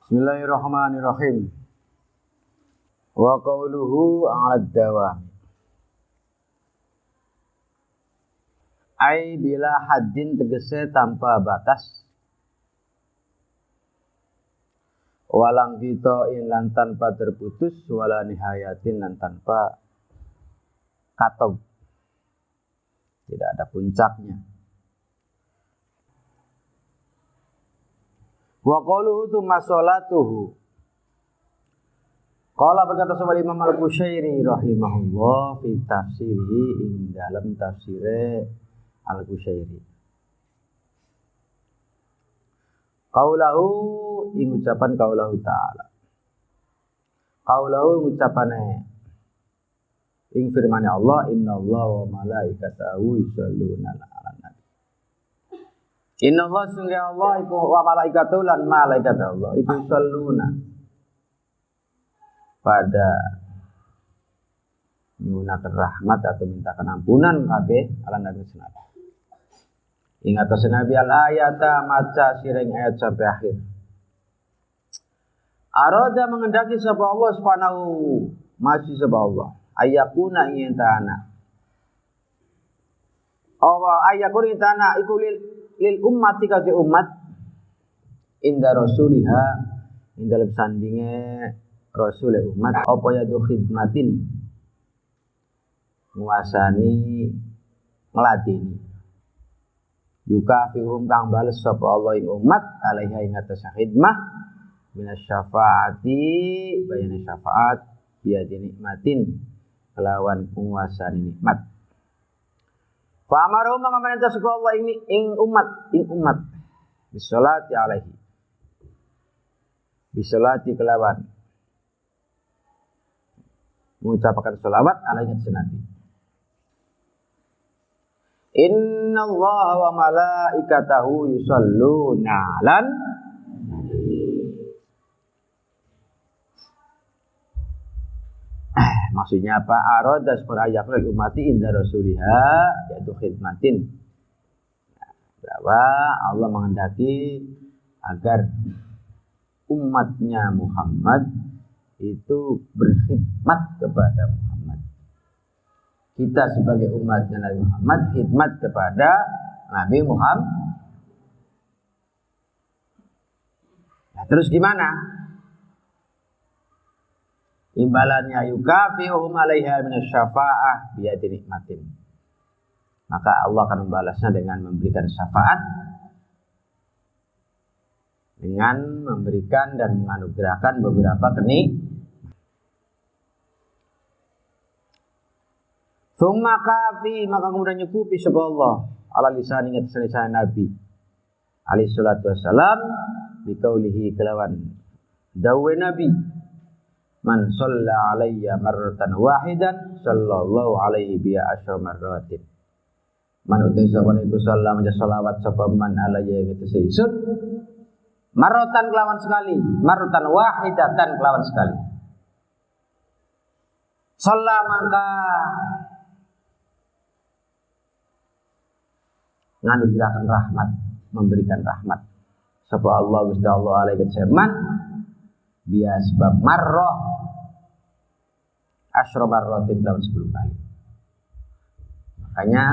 Bismillahirrahmanirrahim. Wa qawluhu 'alad dawam. Ai bila haddin tegese tanpa batas. Walang kita lan tanpa terputus, wala nihayatin lan tanpa katog. Tidak ada puncaknya. Wa qaluhu tsumma sholatuhu. Qala berkata sahabat Imam Al-Qushairi rahimahullah fi tafsirihi ing dalam tafsire Al-Qushairi. Qaulahu ing ucapan qaulahu ta'ala. Qaulahu ucapane ing firman Allah, innallaha wa malaikatahu yusholluna 'alan nabi. Innallaha sungguh Allah iku wa malaikatahu lan malaikat Allah iku yusholluna pada nyunakan rahmat atau mintakan ampunan kabeh ala nabi sallallahu. Ingat Nabi al-ayata maca sireng ayat sampai akhir. Arada mengendaki sapa Allah subhanahu masih sapa Allah. Ayakuna ingin ta'ana. Allah ayakuna ingin ta'ana iku lil ummati kati umat. Inda rasuliha. Inda dalam sandinge rasul umat. Apa yadu khidmatin. Nguasani ngeladini. Yukafihum kang bales sapa Allah ing umat alaiha ing atas khidmah minasyafaati bayana syafaat biadi nikmatin kelawan penguasaan nikmat. Fa amaru mengamankan sapa Allah ing umat bisolati alaihi bisolati kelawan mengucapkan sholawat alaihi nabi. Innallaha wa malaikatahu yusholluna 'alan maksudnya apa? Arada supaya umati inda rasuliha yaitu khidmatin. Bahwa Allah menghendaki agar umatnya Muhammad itu berkhidmat kepada Muhammad. Kita sebagai umatnya Nabi Muhammad khidmat kepada Nabi Muhammad. Nah, terus gimana? Imbalannya yukafihum 'alaiha minasyafa'ah biyadi nikmatin. Maka Allah akan membalasnya dengan memberikan syafaat, dengan memberikan dan menganugerahkan beberapa kenikmatan. Tsumma kafi maka kemudian nyukupi sapa Allah ala lisan ingat lisan Nabi alaihi salatu wassalam biqaulihi kelawan dawuh Nabi man shalla alayya marratan wahidan sallallahu alaihi bi asyra marratin man utai sapa iku shalla maca selawat sapa man alayya gitu seisun marratan kelawan sekali marratan wahidatan kelawan sekali shalla maka nganugerahkan rahmat, memberikan rahmat. Sapa Allah Gusti Allah alaihi wasallam bias sebab marrah asyra marratin dalam 10 kali. Makanya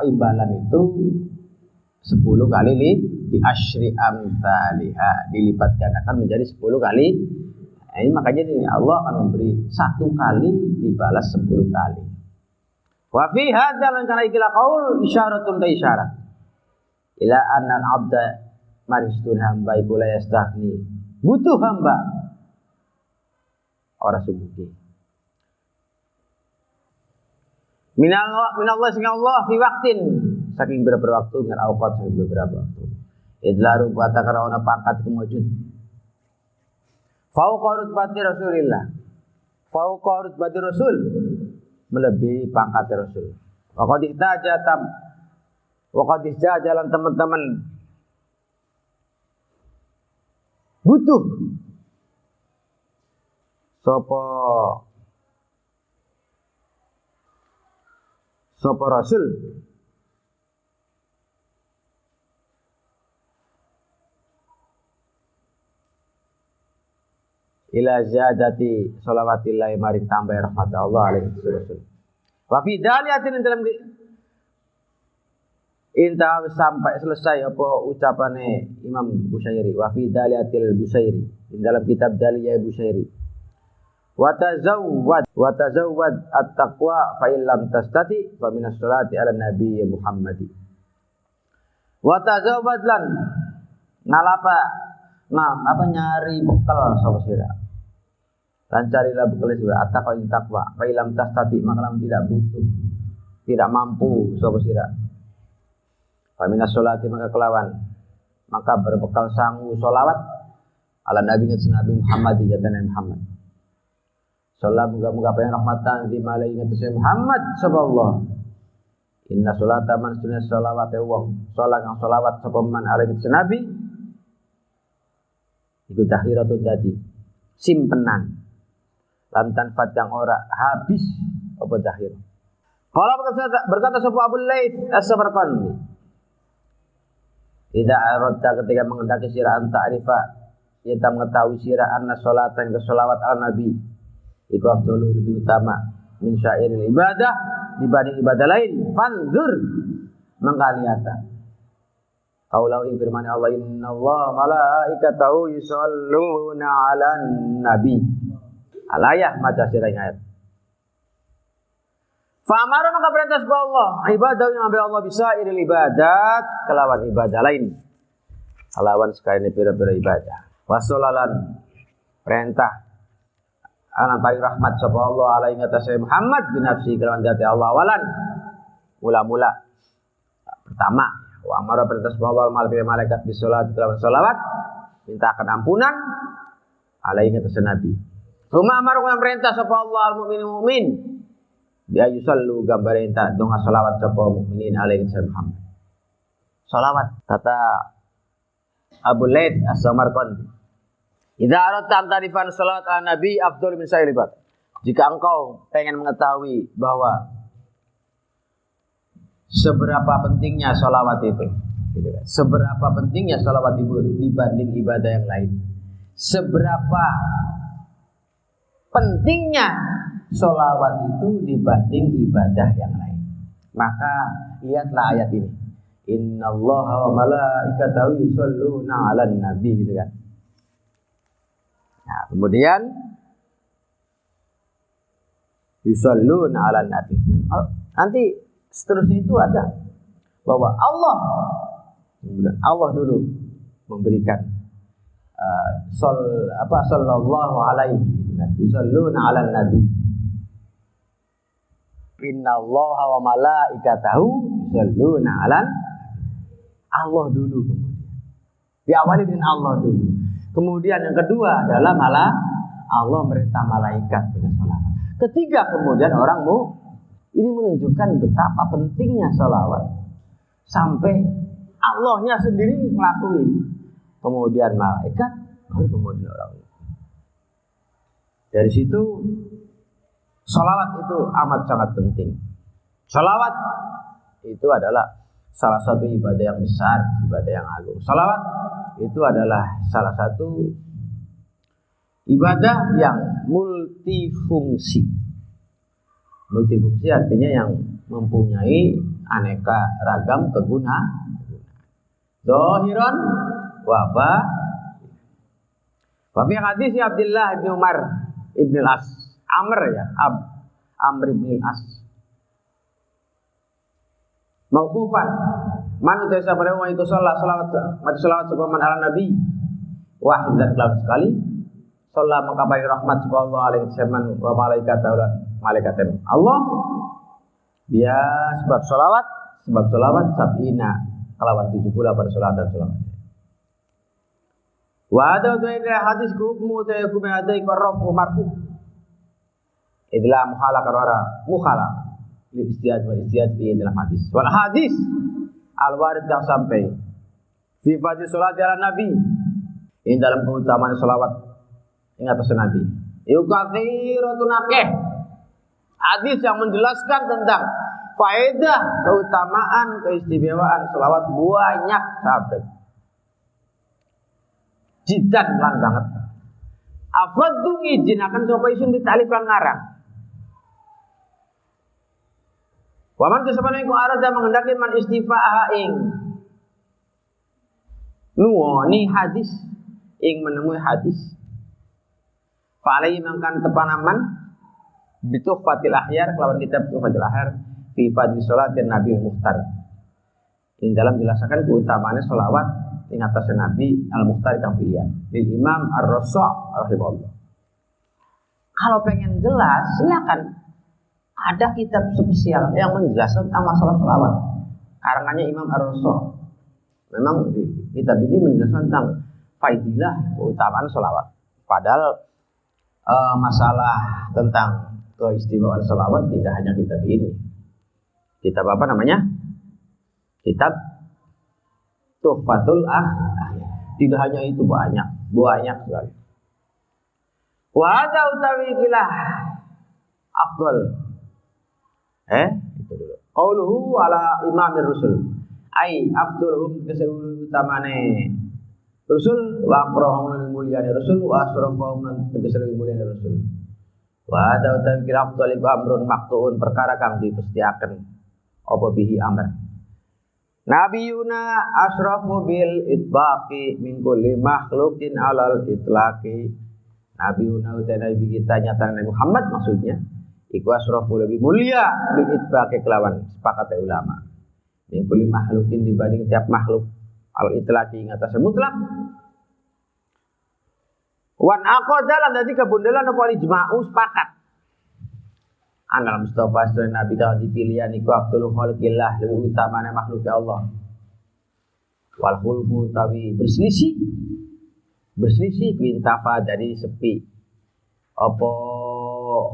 imbalan itu 10 kali di asyri amsalihah dilipat gandakan menjadi 10 kali. Nah, ini makanya ini Allah akan memberi 1 kali dibalas 10 kali. Wa fi hadzal kana ikila qaul isyaratun ka isyarat. Ila anna al-'abda maristun hamba iku la yastaghni. Butuh hamba. Ora subuki. Minallah sing Allah fi waqtin saking beberapa waktu dengan awqat saking beberapa waktu. Idlaru wa takarana pangkat kemujud. Fauqa rutbati Rasulillah. Fauqa rutbati Rasul melebihi pangkat Rasul. Wa qad jalan teman-teman butuh sapa rasul ila ziyadati sholawatillahi maring tambah rahmat Allah alaihi rasul. Wa fi daliatin dalam inta sampai selesai apa ucapane Imam Busyairi. Wa fi daliatil Busyairi dalam kitab Daliyah Busyairi. Wa tazawwad at-taqwa fa illam tastati fa minas sholati ala nabi Muhammadi. Wa tazawwad lan ngalapa nyari bekal sapa sira. Dan carilah bekal sira at-taqwa ing takwa. Fa illam tastati maka lam tidak butuh, tidak mampu sapa sira. Fa minas sholati maka kelawan maka berbekal sangu sholawat ala nabi Muhammad jatana Muhammad. Salam muga-muga apa yang rahmatan di malai ngatus Muhammad sallallahu. Inna sholata man sunna sholawat wong salat kang sholawat sapa man alaihi nabi iku tahiratul jadi simpenan lan tanfat yang ora habis apa tahir. Qala berkata sapa Abu Laits As-Samarqandi, idza aradta ketika menghendaki sira anta arifa kita mengetahui sira anna sholatan ke sholawat ala nabi iku afdalu lebih utama min syairil ibadah dibanding ibadah lain. Fanzur mengkaliata qaulahu firman Allah innallaha malaikatahu yusholluna 'alan nabi. Alayah maca sira ayat. Fa amara maka perintah Allah ibadah yang ambil Allah bisa iril ibadat kelawan ibadah lain. Kelawan sekalian pira-pira ibadah. Wasolalan perintah anak paling rahmat sapa Allah alaihi ngatasé Muhammad bin nafsi kelawan zati Allah awalan mula-mula pertama wa amara perintah Allah malaikat bisolat kelawan selawat mintakan ampunan alaihi ngatasé nabi. Rumah amara kelawan perintah sapa Allah al mukmin bi ayusallu gambar perintah donga selawat sapa mukminin alaihi ngatasé Muhammad. Selawat kata Abu Laits As-Samarqandi, idza aradta an ta'rifan sholawat ala nabi afdhal min sa'il ibad. Jika engkau pengen mengetahui bahwa seberapa pentingnya sholawat itu, gitu kan? Seberapa pentingnya sholawat itu dibanding ibadah yang lain. Seberapa pentingnya sholawat itu dibanding ibadah yang lain. Maka lihatlah ayat ini. Innallaha wa malaikatahu yusholluna 'alan nabi, gitu kan. Nah, kemudian yusholluna 'alan nabi. Nanti seterusnya itu ada bahwa Allah dulu memberikan sallallahu alaihi, gitu kan. Yusholluna 'alan nabi. Innallaha wa malaikatahu yusholluna 'alan Allah dulu, kemudian diawali dengan Allah dulu. Kemudian yang kedua adalah malah Allah merintah malaikat dengan sholawat. Ketiga kemudian orang ini menunjukkan betapa pentingnya sholawat sampai Allahnya sendiri ngelakuin. Kemudian malaikat, baru kemudian orang. Dari situ sholawat itu amat sangat penting. Sholawat itu adalah salah satu ibadah yang besar, ibadah yang agung. Sholawat itu adalah salah satu ibadah yang multifungsi. Multifungsi artinya yang mempunyai aneka ragam kegunaan. Zahiran wa batin. Wa fi hadis Abdullah bin Umar ibn al-As, Amr ibn al-As. Mauqufan man utai sabare wa itu salawat sapa man ala nabi wahid dan kelam sekali sallallahu maka bagi rahmat sapa Allah alaihi wasallam wa malaikatnya Allah dia sebab salawat sabina kelawan 70 pada salat dan salawat. Wa ada hadis hukum utai hukum ada iqraf marfu idla muhala karara mukhala istihad dalam hadis. Wal hadis al-warid yang sampai fi fadil salat ala nabi in dalam keutamaan salawat ingat atas nabi. Yukatsiratun akeh. Hadis yang menjelaskan tentang faedah, keutamaan, keistimewaan selawat banyak sahabat. Jidan lan banget. Afaddu izin akan sapa isun ditalif lan ngarang. Waman kesempatan iku arada menghendaki man istifa'aha ing nuwoni hadis ing menemui hadis. Fa'alai mangkan tepanaman bituhfatil ahyar kelawan kitab Tuhfatil Ahyar fi fadli sholatin Nabi Mukhtar. Ing dalam jelaskan keutamaannya sholawat ing atas Nabi Al-Mukhtar kang pilihan. Lil Imam Ar-Rasu' rahimahullah. Kalau pengen jelas silakan. Ada kitab spesial yang menjelaskan tentang masalah sholawat. Karangannya Imam Ar-Rasu'. Memang kitab ini menjelaskan tentang faidilah keutamaan sholawat. Padahal masalah tentang keistimewaan sholawat tidak hanya kitab ini. Kitab apa namanya? Kitab Tuhfatul Ahyar. Tidak hanya itu, banyak sekali. Wa hadza utawi kilah afdal. Itu dulu. Qauluhu ala imamir rusul. Ai afdalhum keseluruh utamane Rasul wa aqrahum mulyane Rasul wa asrafahum keseluruh mulyane Rasul. Wa hadza utawi kilah afdal iku amrun maqtuun perkara kang dipestiaken apa bihi amr. Nabiyuna asrafu bil itbaqi min kulli makhluqin alal itlaqi. Nabiyuna utai nabi kita nyata Nabi Muhammad maksudnya iku asrafu lebih mulia bil itbaqi kelawan sepakat ulama. Min kulli makhluqin dibanding tiap makhluk al itlaqi ing atas mutlak. Wan aqadalan dadi kabundelan apa ijma'u sepakat. Anal Mustafa sallallahu Nabi kalau dipilihan iku afdalul khalqillah lebih utamanya makhluk Allah. Wal khulfu tawi berselisih kuintafa dari sepi. Apa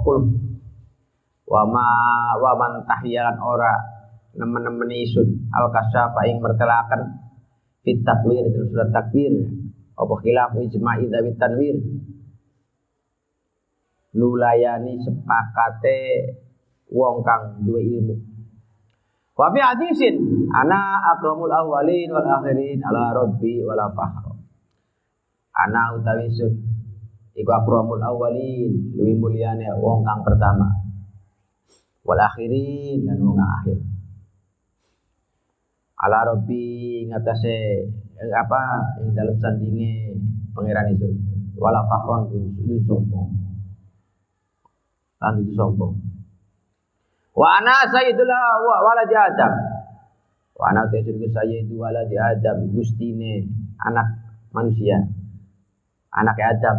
khulf wa man tahyalan ora nemen-nemen isun al kasyafa ing mertelaken fit takwir terus surat takwir apa khilaf ijma'i dawit tanwir. Nulayani sepakate wong kang duwe ilmu. Wa fi hadisin ana akramul awwalin wal akhirin ala rabbi wala fakhra. Ana utawi sun iku akramul awwalin luwih mulyane wong kang pertama. Wal akhirin dan wong kang akhir. Ala rabbi ngatasé apa ing dalam sandinge pangeran itu wala fakhron kudu sombong. Itu sombong. Wa ana sayyidul waladi Adam. Wa ana sayyidul sayyidu waladi Adam gustine anak manusia. Anak Adam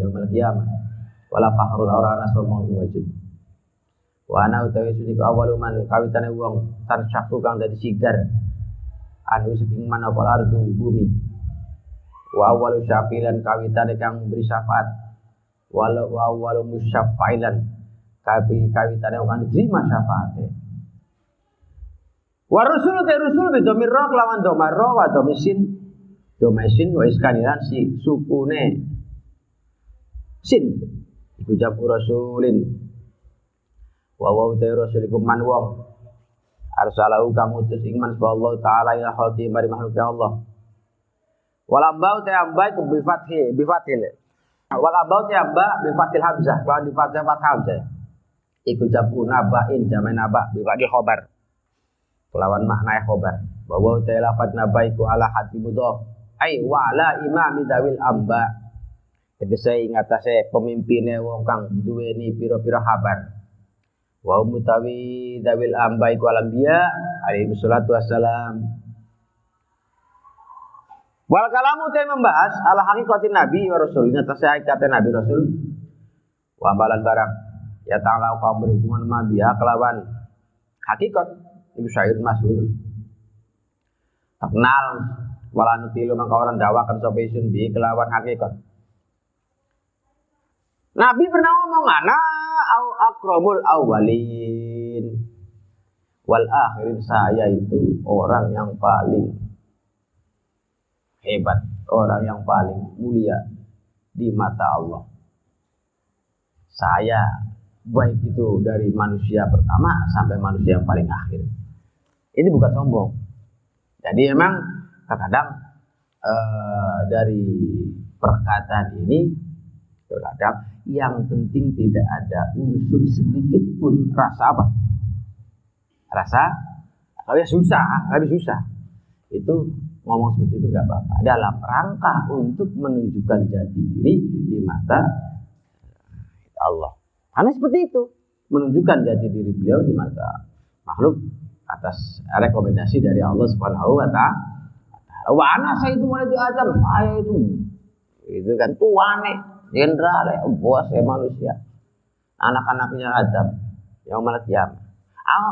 yaumul qiyamah. Wala fakhrul orang sombong wujud. Wa ana utawi sudiku awaluman kawitane wong tan syaku kang dadi sigar. Anu saking manapal ardu bumi. Wa awalu syafilan kawitane kang beri syafaat. Walau musyafailan kawitane kan diterima syafaate. Wa rusul bidomir ra lawan domar ra wa domisin wa iskanilan si sukune sin iku jamu rasulin wa rasulikum man wong arsalahu kang utus ing man Allah taala ila khalqi mari makhluk Allah. Walambau ta ambai ku bifathil wal abau tiamba bi fathil hamzah kalau di fathah hamzah iku jabu nabain jamin naba bi fadil khobar kelawan makna khobar bahwa ta'ala lafaz naba iku ala hati mudhaf ai wa ala imami dawil amba tegese ing atase pemimpine wong kang duweni pira-pira kabar wa mutawi dawil amba iku alambiya alaihi wassalatu wassalam. Wal kalamu teh membahas ala hakikatin Nabi wa Rasul atas hakikatin Nabi Rasul wa amalan barang ya ta'ala kaum berhubungan mabiya kelawan hakikat itu syair masyhur terkenal wala nutilu maka orang dakwakan sapa isun bi kelawan hakikat. Nabi pernah ngomong ana au akramul awwalin wal akhirin, saya itu orang yang paling hebat, orang yang paling mulia di mata Allah. Saya baik itu dari manusia pertama sampai manusia yang paling akhir. Ini bukan sombong. Jadi memang terkadang dari perkataan ini terkadang yang penting tidak ada unsur sedikit pun rasa apa? Rasa tapi susah. Itu ngomong seperti itu nggak apa-apa. Dalam rangka untuk menunjukkan jati diri di mata Allah. Karena seperti itu, menunjukkan jati diri beliau di mata makhluk atas rekomendasi dari Allah Subhanahu wa taala. Wa ana sayyidu waladi Adam, saya itu kan tuane, jenderal, bos manusia. Anak-anaknya Adam, yaumul qiyamah.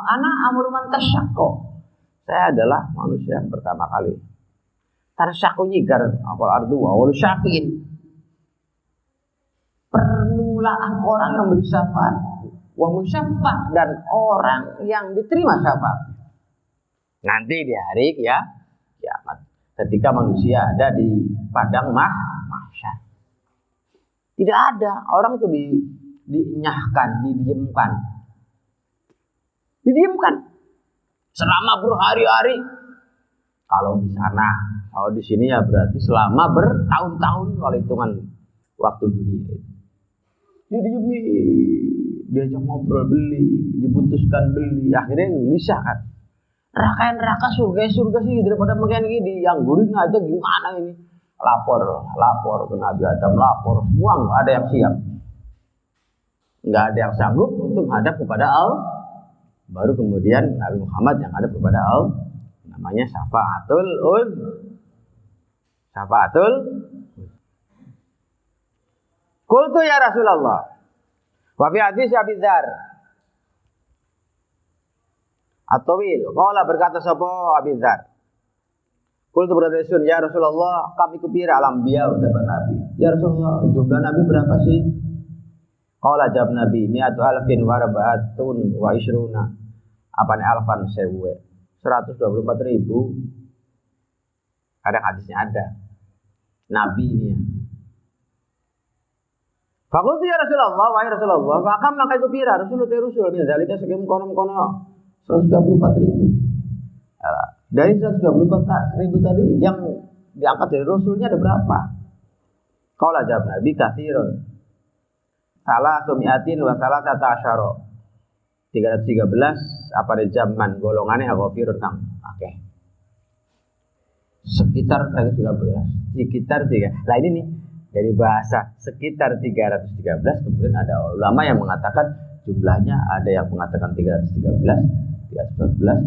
Ana amru man tasyaqqa. Saya adalah manusia yang pertama kali. Tarsyaqqu nyigar apal ardu wa wal syafiin. Permulaan orang yang beri syafaat, wa musyaffa, dan orang yang diterima syafaat. Nanti di hari kiamat, ketika manusia ada di padang mahsyar. Tidak ada orang itu dinyahkan, didiamkan selama berhari-hari. Kalau di sana, kalau di sini ya berarti selama bertahun-tahun kalau hitungan waktu dunia itu. Didiami, diajak ngobrol beli, diputuskan beli, akhirnya gelisah kan. Neraka surga sih daripada makan gini, yang guring aja gimana ini? Lapor ke Nabi Adam, lapor, semua nggak ada yang siap, nggak ada yang sanggup untuk menghadap kepada Allah. Baru kemudian Nabi Muhammad yang hadap kepada Allah, namanya syafaatul. Qultu ya Rasulullah, wa fi hadis Abi Dzar At-Tawil, qala berkata sapa Abi Dzar, qultu berkata sun ya Rasulullah, kami kupira alam biya ucapan Nabi. Ya Rasulullah, jumlah Nabi berapa sih? Qala jawab Nabi, mi'atu alfin wa arba'atun wa ishruna. Apane alfan sewu? 124.000. Kadang hadisnya ada. Nabi ini ya. Fakultu ya Rasulullah, wahai Rasulullah, fakam maka itu pira Rasul min zalika sekian kono 124.000. Dari 124.000 tadi yang diangkat dari Rasulnya ada berapa? Qala jawab Nabi katsirun. Salah sumiatin wa salah tata asyara 313 apa di zaman golongannya agofirun kang akeh sekitar 313 sekitar 3. Nah ini nih dari bahasa sekitar 313 kemudian ada ulama yang mengatakan jumlahnya, ada yang mengatakan 313, 314,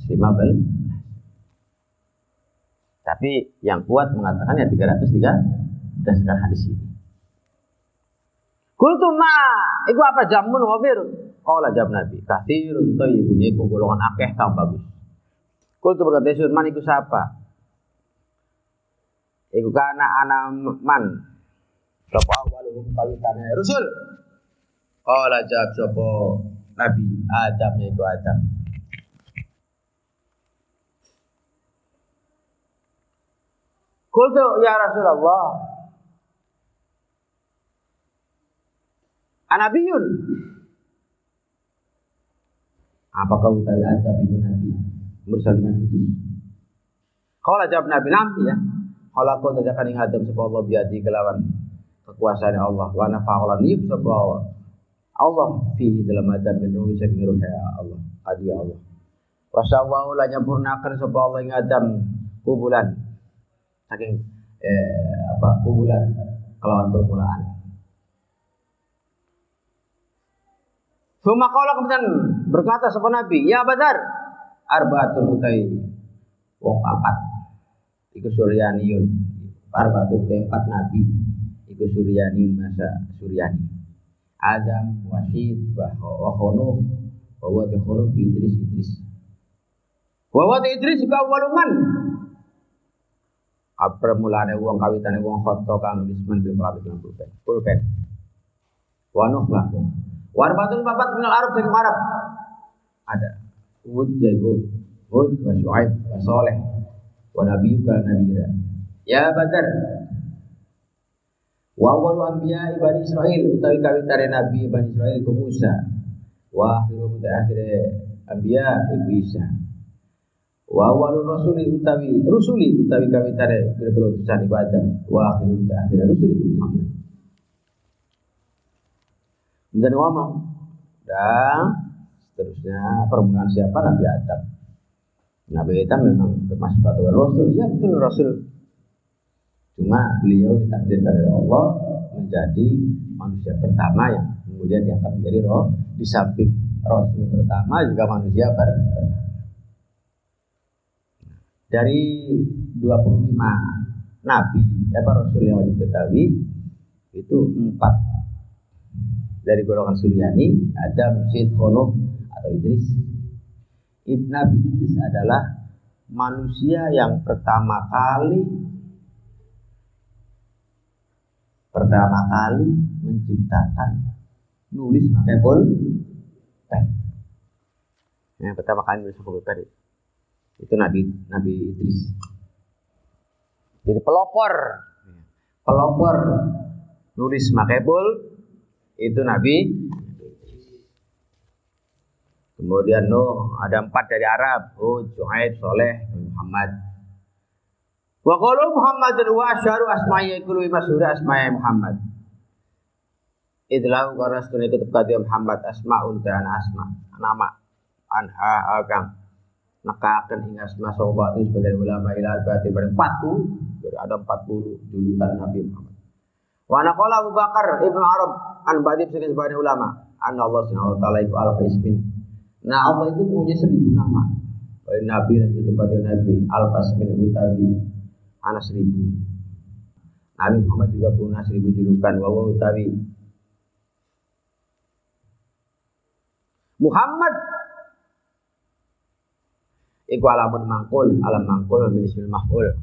315. Tapi yang kuat mengatakan ya 303 berdasarkan hadis ini. Kultu ma, iku apa jamun wafir? Qala jawab Nabi, katsirun thayyibun, iku golongan akeh kang bagus. Kultu berkata sun man iku sapa? Iku kana ana man. Sapa awalul kawitane Rasul. Qala jawab sapa Nabi, Adam iku Adam. Kultu ya Rasulullah, Anabiyun. Apakah utawi Adam iku Nabi? Mursalnya itu. Qala jawab Nabi nanti ya. Qala qad tadakan ing Adam sapa Allah biadi kelawan kekuasaan Allah wa nafa'ala niyub sapa Allah fihi dalam Adam min ruhi saking ruhi Allah adi Allah. Wa sawwa la nyampurnaken sapa Allah ing Adam kubulan saking kubulan kelawan permulaan. Suma qala kemudian berkata sapa Nabi, ya Badar, arbaatun utai wong papat iku suryaniyun. Arbaatun tempat Nabi iku suryaniyun masa suryani. Adam Wasid wa Khunuh wa wa Khunuh Idris. Wa wa Idris iku awaluman. Permulaane wong kawitane wong khoto kang nulisman bil Arab lan pulpen. Wa Nuh lan Warbatun papat minal Arab saking Arab. Ada Hud jago, Hud wa Syuaib wa Saleh wa Nabiyyuka nabiyya. Ya Badar. Wa awwalu anbiya Bani Israil utawi kawitane nabi Bani Israil ku Musa. Wa akhiru mutaakhire anbiya iku Isa. Wa awwalu rasuli utawi kawitane pira-pira utusan iku Adam. Wa akhiru mutaakhire rasuli Muhammad. Dan ngomong dan seterusnya permulaan siapa Nabi Adam. Nabi Adam memang termasuk kategori Rasul. Ya betul Rasul. Cuma beliau ditakdirkan oleh Allah menjadi manusia pertama yang kemudian diangkat menjadi roh. Di samping Rasul pertama juga manusia pertama. Dari 25 Nabi, Rasul yang wajib ketahui itu 4 dari golongan Suryani, Adam, Syed, Khunuh atau Idris. Nabi Idris adalah manusia yang pertama kali menciptakan nulis pakai pulpen. Yang pertama kali nulis pakai pulpen itu Nabi Idris. Jadi pelopor nulis pakai pulpen itu Nabi. Kemudian Nuh, ada 4 dari Arab, Hud, Syuaib, Saleh, Muhammad. Wa qalu Muhammadun wa asyaru asma'i kullu masyhur asma'i Muhammad. Idlahu karena setune ketep kadhe Muhammad asma'un dan asma, nama anha agang nekaken ing asma sahabat itu sebagai ulama ila arba'ati bar 40, jadi ada 40 julukan Nabi Muhammad. Wa naqala Abu Bakar Ibnu Arab an ba'di sebagai ulama, anna Allah Subhanahu wa taala iku alfa ismin. Nah Allah itu punya 1000 nama. Oleh Nabi dan ketepatnya Nabi Al-Fasmin utawi ana 1000. Nabi Muhammad juga punya 1000 julukan. Wawa utawi Muhammad iku alamun mangkul, alam mangkul min ismil maf'ul.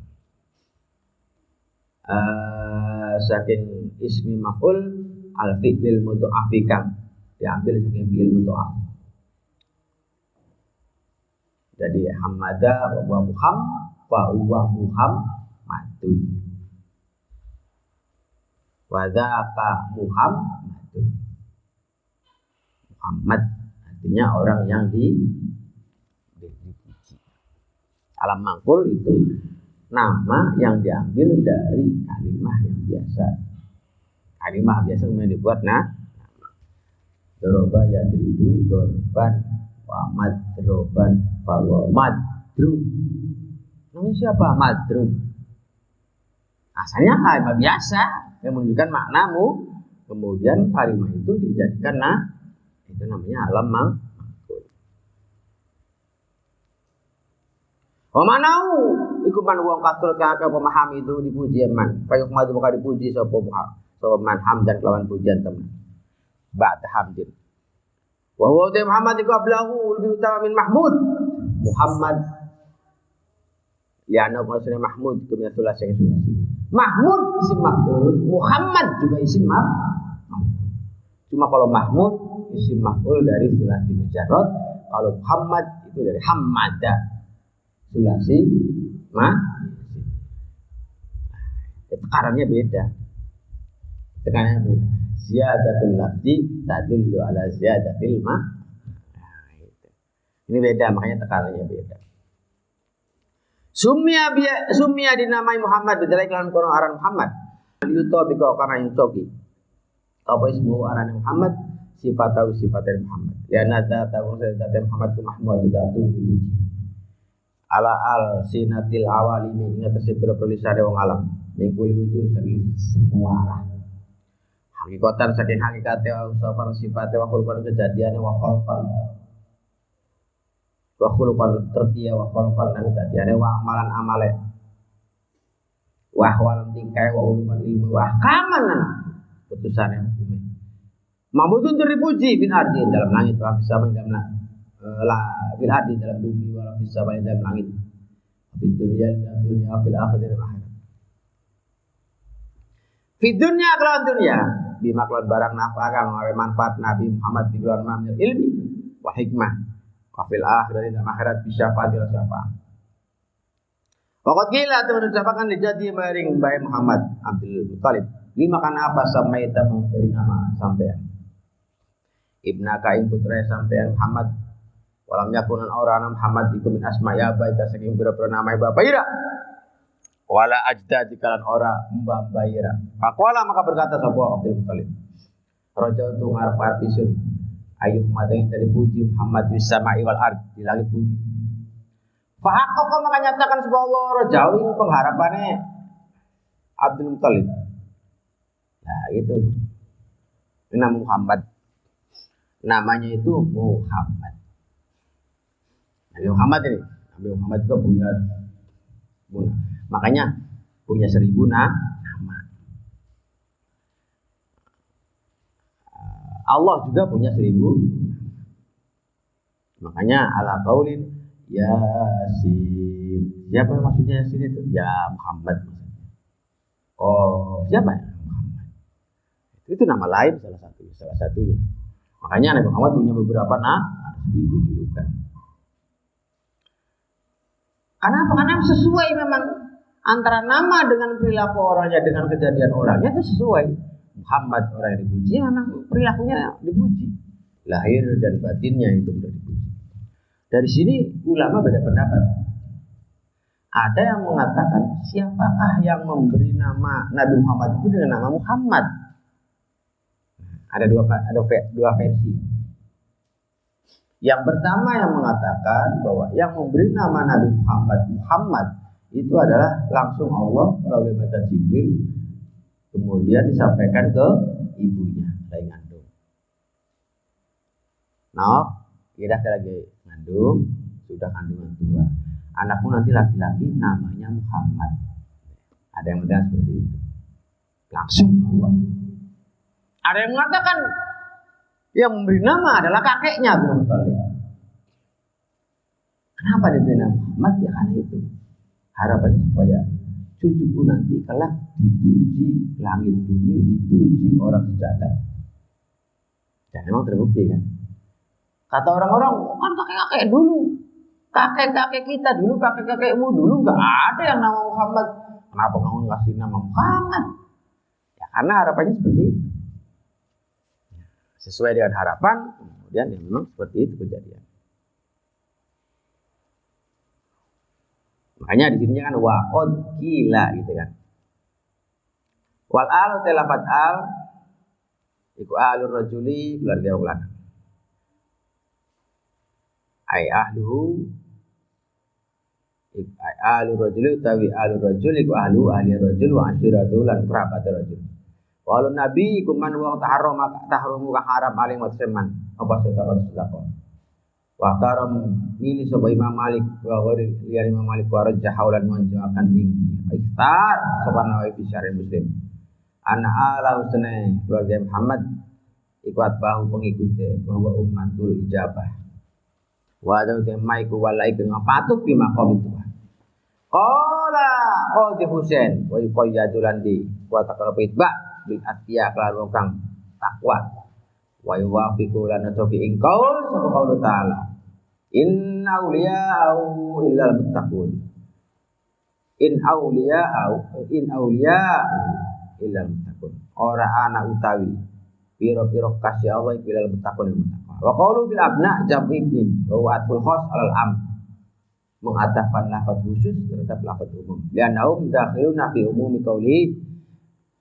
Saking ismi maf'ul al-fi'lil mudha'afikang diambil saking fi'il mudha'af. Jadi hamada wa Muhammadun. Wa dzaka Muhammadun. Muhammad artinya orang yang dipuji. Alam mangkul itu nama yang diambil dari kalimah yang biasa. Kalimah biasa kemudian dibuat nama. Doroba yadribu dorban wa madroban bahwa madrub. Namanya siapa? Madrub. Asalnya kalimat biasa yang menunjukkan maknamu. Kemudian kalimat itu dijadikan itu namanya alam mangkul. Wa manau iku man wong kasrat kakek pemaham itu dipuji man. Kayuk madu maka dipuji sapa man hamdan kelawan pujian teman. Ba'da hamdin. Wa huwa Muhammad iku ablahu lebih utama min Mahmud. Muhammad ya ana maksudnya Mahmud kemudian sulas yang sulas. Mahmud isim maf'ul, Muhammad juga isim maf'ul. Cuma kalau Mahmud isim maf'ul dari sulasi mujarrad, kalau Muhammad itu dari hammada sulasi tekarannya beda. Tekanannya beda. Ziyadatul lafzi tadullu ala ziyadatil ma. Ini beda, makanya tekanannya beda. Sumia dinamai Muhammad didelai kelan kono aran Muhammad. Yuto biko karena yutoki. Apa ismu aran Muhammad sifatau sifatnya Muhammad. Ya nada tahu saya Muhammad ku Mahmud datun dipuji. Ala al sinatil awalimi ingat sepira tulisane wong alam. Mingkul wujuh saking semua arah. Hakikatan saking hakikate usapan sifate wa khulqan kejadiane wa khalqan. Wa khuluqan tertia wa khalqan lan kejadiane wa amalan amale. Wa ahwalan tingkai wa uluman ilmu wa ahkaman putusane hukum. Mabudun terpuji fil ardi dalam langit wa fis sama dalam fil ardi dalam bumi wa fis sama dalam langit. Fid dunya fil akhirati dalam akhirat. Fid dunya kelan dunya bima kelan barang nafa kang ngawe manfaat Nabi Muhammad bi kelan mamil ilmi wa hikmah. Wafil akhirat dan akhirat bisyafaat ila syafaat. Waqad qila teman ucapakan dijadi maring Mbah Muhammad Abdul Muthalib Lima karena apa samaita memberi nama sampean. Ibnaka ing putra sampean Muhammad. Walam yakunan orang Muhammad iku min asma'i abaika saking pira-pira nama bapak ira. Wala ajdadi kalan ora mbah ira. Faqala maka berkata sapa Abdul Muthalib. Raja tu ngarep-arep isun. Ayu madang dari puji Muhammad bis sama'i wal ard di langit bumi. Faqala maka nyatakan sebuah Allah rajawi pengharapannya Abdul Muthalib. Nah itu nama Muhammad. Namanya itu Muhammad. Nabi Muhammad ini. Nabi Muhammad juga punya. Makanya punya 1000 nama. Allah juga punya 1000. Makanya ala qaulin Yasin. Siapa maksudnya Yasin itu? Ya Muhammad maksudnya. Oh, siapa ya? Muhammad. Itu nama lain salah satunya. Makanya Nabi Muhammad punya beberapa nama, 1000 julukan. Karena sesuai memang antara nama dengan perilaku orangnya dengan kejadian orangnya itu sesuai. Muhammad orang yang dipuji memang perilakunya dipuji. Lahir dan batinnya itu sudah dipuji. Dari sini ulama beda pendapat. Ada yang mengatakan siapakah yang memberi nama Nabi Muhammad itu dengan nama Muhammad. Ada dua versi. Yang pertama yang mengatakan bahwa yang memberi nama Nabi Muhammad itu adalah langsung Allah melalui malaikat Jibril, kemudian disampaikan ke ibunya lagi ngandung. Nah, kita lagi ngandung, sudah kandungan tua. Anakmu nanti laki-laki namanya Muhammad. Ada yang mengatakan seperti itu. Langsung Allah. Ada yang mengatakan yang memberi nama adalah kakeknya Abdul Muthalib. Kenapa diberi nama Muhammad? Ya karena itu. Harapannya supaya cucuku nanti kelak dipuji langit bumi, dipuji orang sejagat. Dan memang terbukti kan. Kata orang-orang, kan kakek-kakek dulu, kakek-kakek kita dulu, kakek-kakekmu dulu nggak ada yang nama Muhammad. Kenapa kamu ngasih nama Muhammad? Ya karena harapannya seperti itu. Sesuai dengan harapan, kemudian ya memang seperti itu kejadian. Makanya di sini kan waqad gila gitu kan. Wal alu telafat al iku alur rajuli keluarga wong lanang. Ai ahluhu alur rajuli utawi alur rajuli iku ahlu ahli rajul wa ashiratul lan kerabat rajul. Walau nabi kuman wong tahrumu ka haram alim wa seman apa sedekah. Wa taram milih sapa Imam Malik wa ghairi liyan Imam Malik wa rajah haulan menjakan ing iftar sapa Nawawi fi Syarih Muslim. Ana ala husna keluarga Muhammad ikut bahu pengikutnya bahwa umatul ijabah. Wa ada temai ku walai dengan patut di maqam itu. Qala qadi Husain wa yuqayyadul di wa taqrab itba bil atqiya kelan kang takwa. Wa yuwafiqu lana tobi ing qaul sapa qaul ta'ala inna awliya'u illal muttaqun in awliya'u illal muttaqun ora ana utawi pira-pira kasih Allah illal muttaqun yang muttaqwa wa qaulu fil abna jam ibnin wa atul khas alal am mengatafkan lafaz khusus terhadap lafaz umum li'annahum dakhiluna fi umumi qauli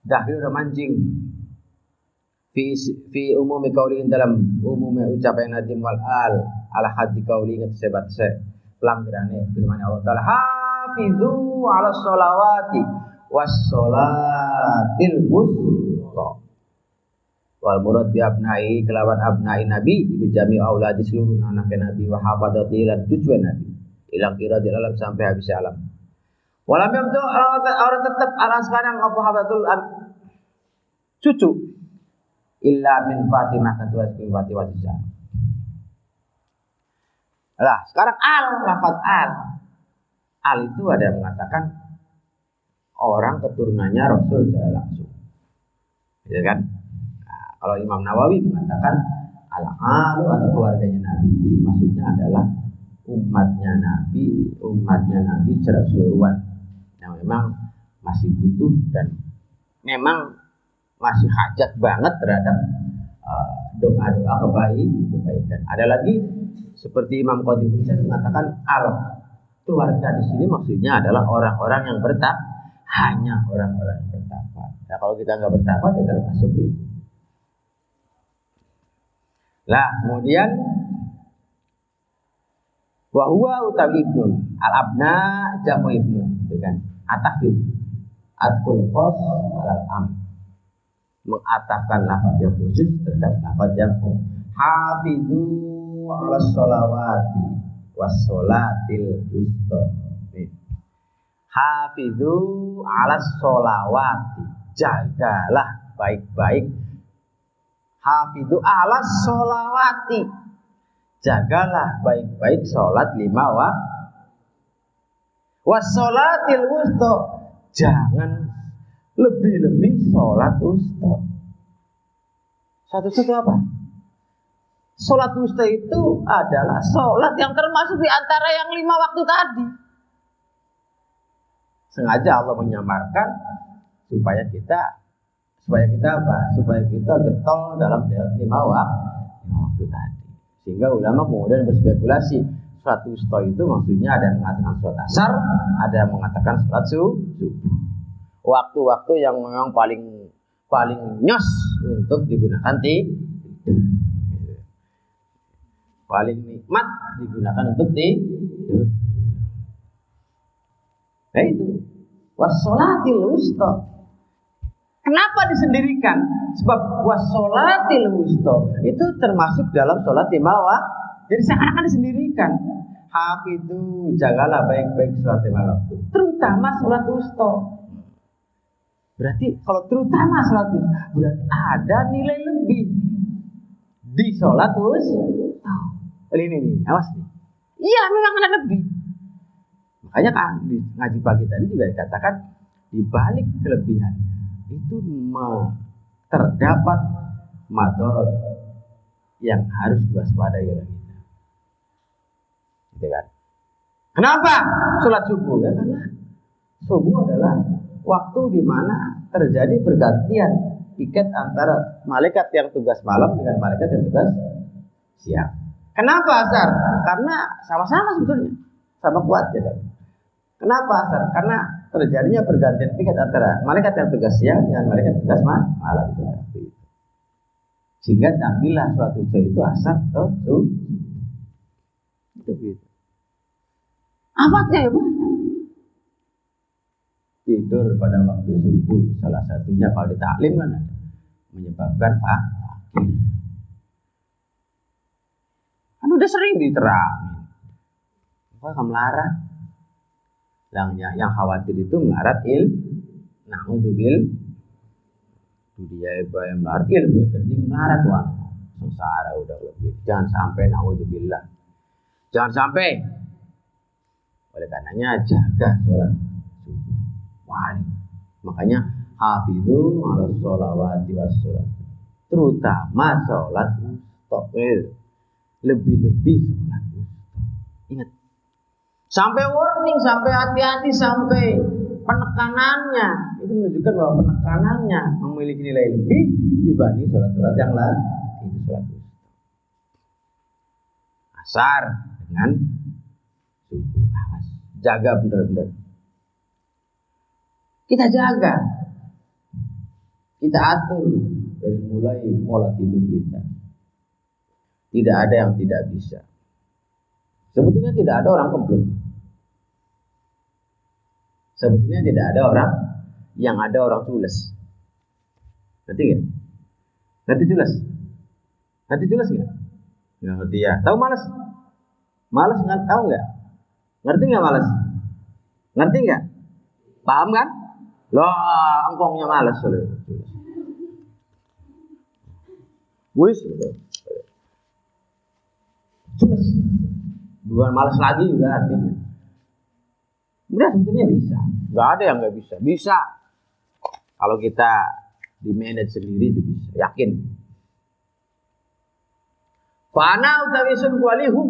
dakhiluna manjing fi umumi qauli dalam umumnya ucapan nadim wal al ala hadi qauli ngesebat se pelanggarane firman Allah taala hafizu ala sholawati was sholatil wusta wal murad bi abnai kelawan abnai nabi iku jami auladi seluruh anak nabi wa hafadati lan cucu nabi ilang kira di alam sampai habis alam walam yamtu orang tetap ala sekarang apa hafatul cucu illa min Fatimah ketua Fatimah Zahra. Lah, sekarang lafaz al itu ada yang mengatakan orang keturunannya Rasul secara langsung. Ya kan? Nah, kalau Imam Nawawi mengatakan al-alu atau keluarganya Nabi ini maksudnya adalah umatnya Nabi secara keseluruhan yang memang masih butuh dan memang masih hajat banget terhadap doa-doa kebaikan. Ada lagi seperti Imam Qadhi Husain mengatakan keluarga di sini maksudnya adalah orang-orang yang bertakwa, hanya orang-orang yang bertakwa. Nah, kalau kita nggak bertakwa kita termasuk itu. Lah, kemudian wa huwa utawi ibnun al-abna jamu ibnun, gitu kan. Atafid atkul khos alal am, mengatafkan lafaz yang khusus terhadap lafaz yang umum. Hafizu ala sholawati was sholatil wusta. Hafizu ala sholawati, jagalah baik-baik. Hafizu ala sholawati, jagalah baik-baik sholat 5 waktu. Was sholatil wusta, jangan lebih-lebih sholat wusta. Satu-satu apa? Sholat wusta itu adalah sholat yang termasuk di antara yang 5 waktu tadi. Sengaja Allah menyamarkan supaya kita apa? Supaya kita getol dalam 5 waktu tadi. Sehingga ulama kemudian berspekulasi, sholat wusta itu maksudnya ada yang mengatakan sholat asar, ada yang mengatakan sholat subuh. Waktu-waktu yang memang paling nyos untuk digunakan tidur. Paling nikmat digunakan untuk tidur. Nah itu wassolatil wusta. Kenapa disendirikan? Sebab wassolatil wusta itu termasuk dalam sholat 5 waktu. Jadi seakan-akan disendirikan. Hafidhu, jagalah baik-baik sholat 5 waktu, terutama sholat wusta. Berarti kalau terutama sholat wusta, berarti ada nilai lebih di sholat wusta. Ini awas nih. Iya, memang ada lebih. Makanya kan di ngaji pagi tadi juga dikatakan di balik kelebihannya itu terdapat madharat yang harus diwaspadai oleh kita. Gitu kan? Kenapa sholat subuh? Ya karena subuh adalah waktu di mana terjadi pergantian tiket antara malaikat yang tugas malam dengan malaikat yang tugas siang. Kenapa asar? Karena sama-sama sebetulnya, sama kuat ya. Kenapa asar? Karena terjadinya pergantian tiket antara malaikat yang tugas siang dengan malaikat tugas malam itu. Sehingga ambillah sholat wusta itu asar atau subuh. Itu gitu. Afatnya ya banyak. Tidur pada waktu subuh salah satunya kalau di taklim kan menyebabkan fakir. Kan udah sering diterangin. Apa kamu melarat? Yang khawatir itu melarat naudzubil. Dia yang melarat ilmu keting melarat wan. Sengsara udah lebih. Jangan sampai naudzubillah. Jangan sampai. Oleh karenanya jaga sholat subuh. Wah, makanya hafizu ala sholawati was sholat, terutama sholat wusta. Lebih-lebih sholat wusta. Ingat, sampai warning, sampai hati-hati, sampai penekanannya itu menunjukkan bahwa penekanannya memiliki nilai lebih dibanding sholat-sholat yang lain. Itu sholat wusta. Asar dengan subuh. Jaga benar-benar. Kita jaga, kita atur dari mulai pola tidur kita. Tidak ada yang tidak bisa. Sebetulnya tidak ada orang keblek. Sebetulnya tidak ada orang yang ada orang tules. Ngerti nggak? Ngerti tules? Ngerti tules nggak? Nggak ngerti ya. Tahu malas? Malas nggak? Tahu nggak? Ngerti nggak malas? Ngerti nggak? Paham kan? Lah, engkongnya malas loh. Wis, tules. Bukan malas lagi juga artinya. Udah sebetulnya bisa. Nggak ada yang nggak bisa. Bisa. Kalau kita di manage sendiri itu bisa. Yakin. Fana utawi sun walihum.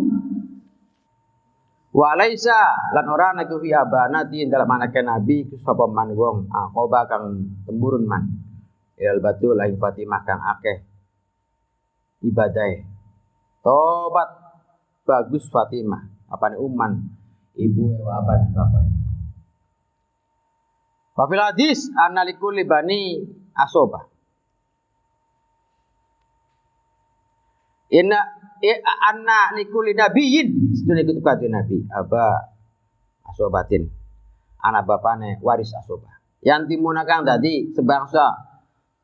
Walaisa lan ora ana ku fi abanati dalam anake nabi ku sapa man wong aqoba kang temburun man ilal batul lain Fatimah kang akeh ibadah. Tobat bagus Fatimah. Apane uman ibu wa aban bapak. Wa fil hadis annalikul bani asoba. Inna anna likul nabiyyin sedene kudu kanjeng Nabi aba asobatin. Anak bapane waris asoba. Yang timuna kang dadi sebangsa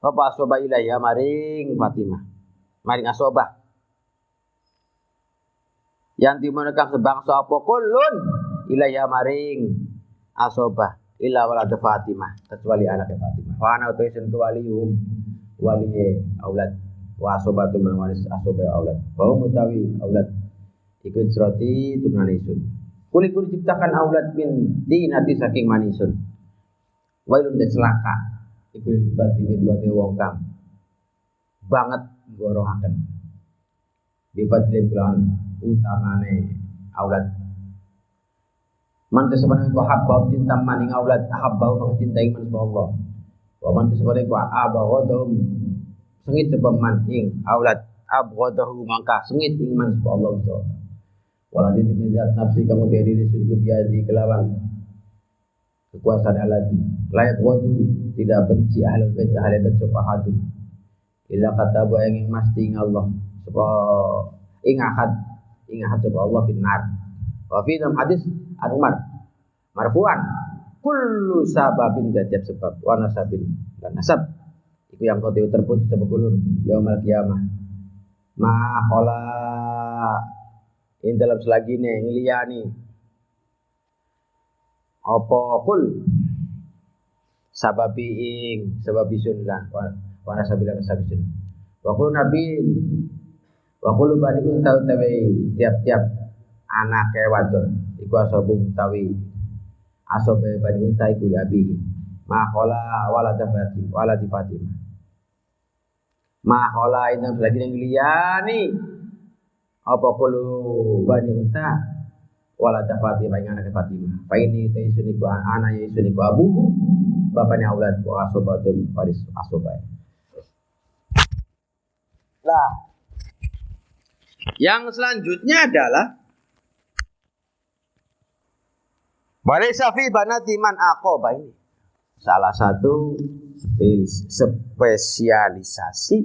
apa asoba ilaiha maring Fatimah. Maring asoba. Yang timuna kang sebangsa apa kulun ilaiha maring asoba illa walad Fatimah kecuali anaknya Fatimah. Wa ana utaisen waliyum waliye aulad wa asobatu man waris asoba aulad. Bahwa mutawi aulad iku ceroti turunan isun. Kulikur diciptakan aulad min dinati saking manisun. Wailun de celaka iku bati bin bati wong kang banget gorohaken. Bifadlim kelawan utamane aulad. Man tesebane ko habbab cinta maning aulad habbau maka cintai man Allah. Wa man tesebane ko abghadhum sengit sebab man ing aulad abghadahu maka sengit ing man Allah subhanahu. Waladi dimizat nafsi kamu diri suriku biadi kelawan kekuasaan aladi layak wadu tidak benci ahlul bait sufahatu illa katabu yang masti ing Allah supaya ing ahad supaya Allah finnar wa fi dalam hadis an Umar marfu'an kullu sababin tiap sebab wa nasabin dan nasab itu yang kau terputus sebelum yaumul qiyamah ma khala in dalam selagine ngliyani apa kul sababi ing sababisun lah wa nasabilan nasabisun wa kul nabi wa kul bani untau tawi tiap-tiap anake wadon iku asabu tawi asobe bani untai ku abi ma khala walad Fatimah ma khala in selagine ngliyani apa kulo bani unta wala Fatimah ing anak Fatimah. Fa ini taisuniku ana yaisuniku abu bapane aulad wa asobatul waris asobay. Lah. Yang selanjutnya adalah Walaysa fi banati man aqaba ini. Salah satu spesialisasi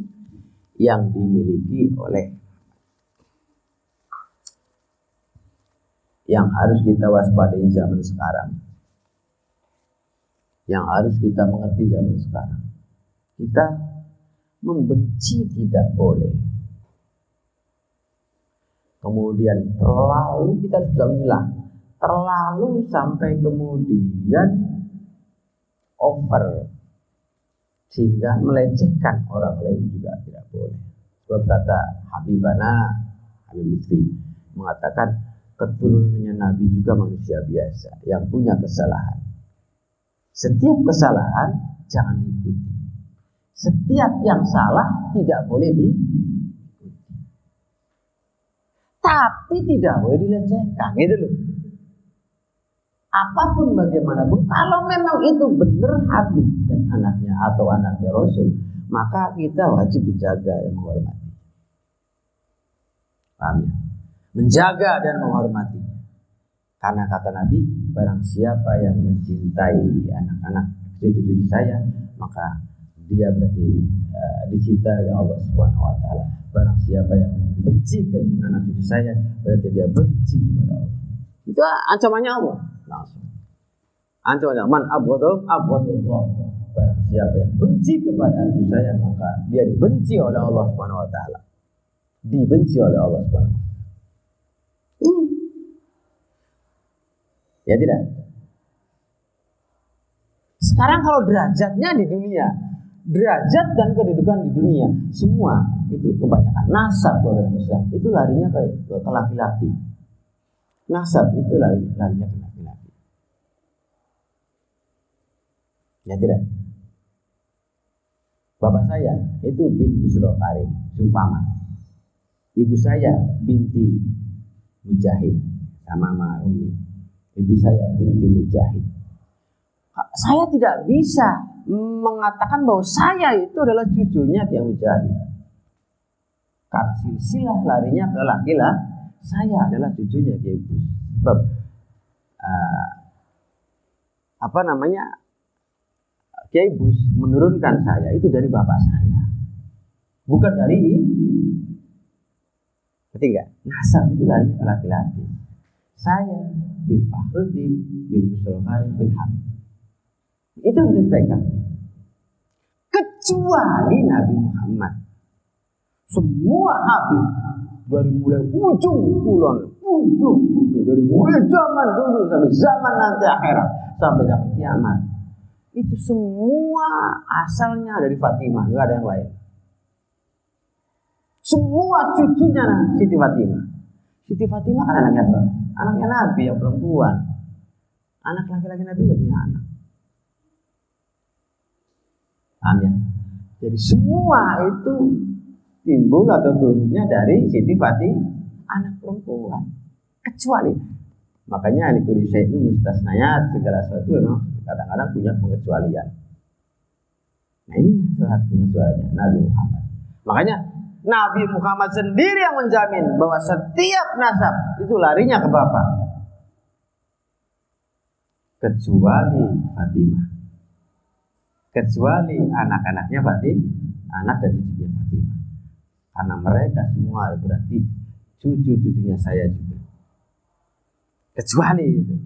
yang dimiliki oleh yang harus kita waspadai zaman sekarang, yang harus kita mengerti zaman sekarang. Kita membenci tidak boleh. Kemudian terlalu kita sudah bilang, terlalu sampai kemudian over sehingga melecehkan orang lain juga tidak boleh. Sebab kata Habib Lutfi mengatakan keturunannya Nabi juga manusia biasa yang punya kesalahan. Setiap kesalahan jangan diikuti. Setiap yang salah tidak boleh diikuti. Tapi tidak boleh dilecehkan, gitu loh. Apapun bagaimanapun, kalau memang itu benar Habib dan anaknya atau anaknya Rasul, maka kita wajib menjaga dan menghormati. Paham ya? Menjaga dan menghormatinya. Karena kata Nabi, barang siapa yang mencintai anak-anak cucu-cucu saya, maka dia berarti dicintai oleh Allah Subhanahu wa taala. Barang siapa yang benci ke anak cucu saya, berarti dia benci kepada Allah. Itu ancamannya Allah langsung. Ancamannya man abghadullah. Barang siapa yang benci kepada anak cucu saya, maka dia dibenci oleh Allah Subhanahu wa taala. Dibenci oleh Allah Subhanahu wa taala. Ya tidak. Sekarang kalau derajatnya di dunia, derajat dan kedudukan di dunia, semua itu kebanyakan nasab kalau dalam Islam itu larinya ke laki-laki. Nasab itu larinya ke laki-laki. Ya tidak. Bapak saya itu bin Busrul Karim, Sumpama. Ibu saya binti Mujahid sama Mama Umi. Ibu saya binti Mujahid. Saya tidak bisa mengatakan bahwa saya itu adalah cucunya Kiai Mujahid. Karena silsilah larinya ke laki-laki, saya adalah cucunya Kiai Bus. Sebab Kiai Bus menurunkan saya itu dari bapak saya, bukan dari ketiga. Nasab itu larinya ke laki-laki. Saya bin Fakhruddin bin Sulaiman bin Hamid. Itu yang dipegang. Kecuali Nabi Muhammad. Semua Habib dari mulai ujung kulon, ujung bumi, dari mulai zaman dulu sampai zaman nanti akhirat, sampai zaman kiamat, itu semua asalnya dari Fatimah, nggak ada yang lain. Semua cucunya Siti Fatimah. Siti Fatimah kan anaknya Nabi yang perempuan. Anak laki-laki Nabi nggak punya anak. Paham ya? Jadi semua itu timbul atau turunnya dari Siti Fatimah, anak perempuan. Kecuali, makanya al-kulli syai'in mustasnayat, segala sesuatu memang kadang-kadang punya pengecualian. Nah ini salah satu pengecualiannya Nabi Muhammad. Makanya Nabi Muhammad sendiri yang menjamin bahwa setiap nasab itu larinya ke bapak, kecuali Fatimah, kecuali anak-anaknya Fatimah, anak dan cucunya Fatimah. Karena mereka semua berarti cucu-cucunya saya juga. Kecuali itu.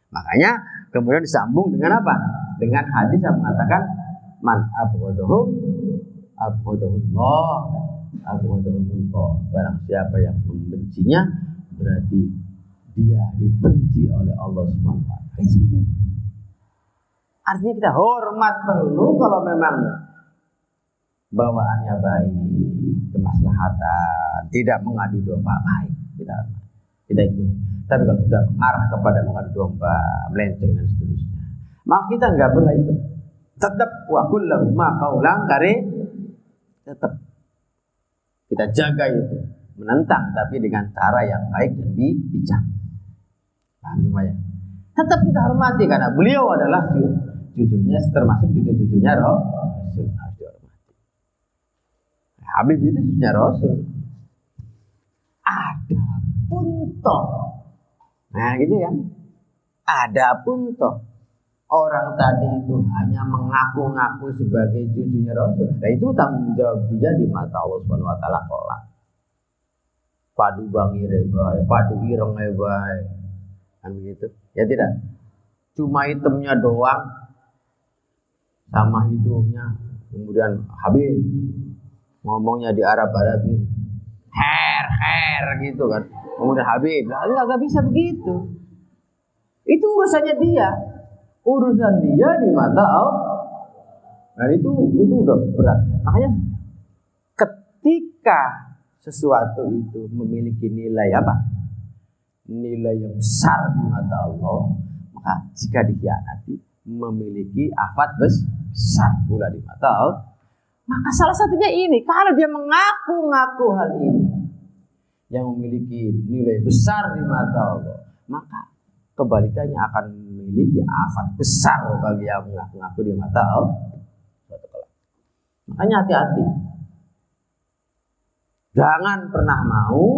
Makanya kemudian disambung dengan apa? Dengan hadis yang mengatakan man abghadahum abghadahullah, abghadahullah. Barang siapa yang membencinya berarti dia dibenci oleh Allah Subhanahu wa taala. Artinya kita hormat perlu kalau memang bawaannya baik, kemaslahatan, tidak mengadu domba, baik kita ikut. Tapi kalau sudah mengarah kepada mengadu domba, melenceng dan seterusnya, maka kita nggak boleh ikut. Tetap wa kullu ma qaulan karim, tetap kita jaga itu, menentang tapi dengan cara yang baik dan bijak. Paham ya? Tetap kita hormati karena beliau adalah cucunya, termasuk cucu-cucunya Rasul. Habib itu cucunya Rasul. Adapun toh, nah gitu ya. Adapun toh orang tadi itu hanya mengaku-ngaku sebagai cucunya Rasul. Nah itu tanggung jawab dia di mata Allah Subhanahu wa taala kelak. Padu bangire bae, padu ireng bae. Kan begitu? Ya tidak. Cuma hitamnya doang sama hidungnya. Kemudian Habib ngomongnya di Arab-Arabin. Her gitu kan. Kemudian Habib, enggak bisa begitu. Itu urusannya dia. Urusan dia di mata Allah. Nah itu udah berat. Makanya ketika sesuatu itu memiliki nilai apa? Nilai yang besar di mata Allah, maka jika dikhianati memiliki afat besar pula di mata Allah. Maka salah satunya ini, kalau dia mengaku-ngaku hal ini yang memiliki nilai besar di mata Allah, maka kebalikannya akan memiliki afat besar bagi yang mengaku-ngaku di mata Allah. Makanya hati-hati. Jangan pernah mau.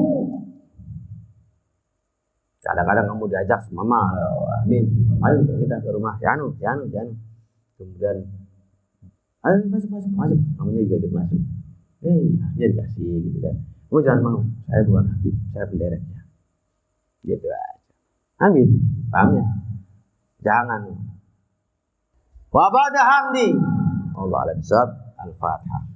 Kadang-kadang kamu diajak mama, Habib, ayo kita ke rumah Yanu. Kemudian, ayo masuk. Kamunya juga ikut masuk. Dia dikasih gitu kan. Kamu jangan mau, saya bukan Habib, saya pendereknya. Gitu aja. Kan gitu, paham ya? Jangan. Wa ba'da hamdi. Allah alam sab, al-Fatihah.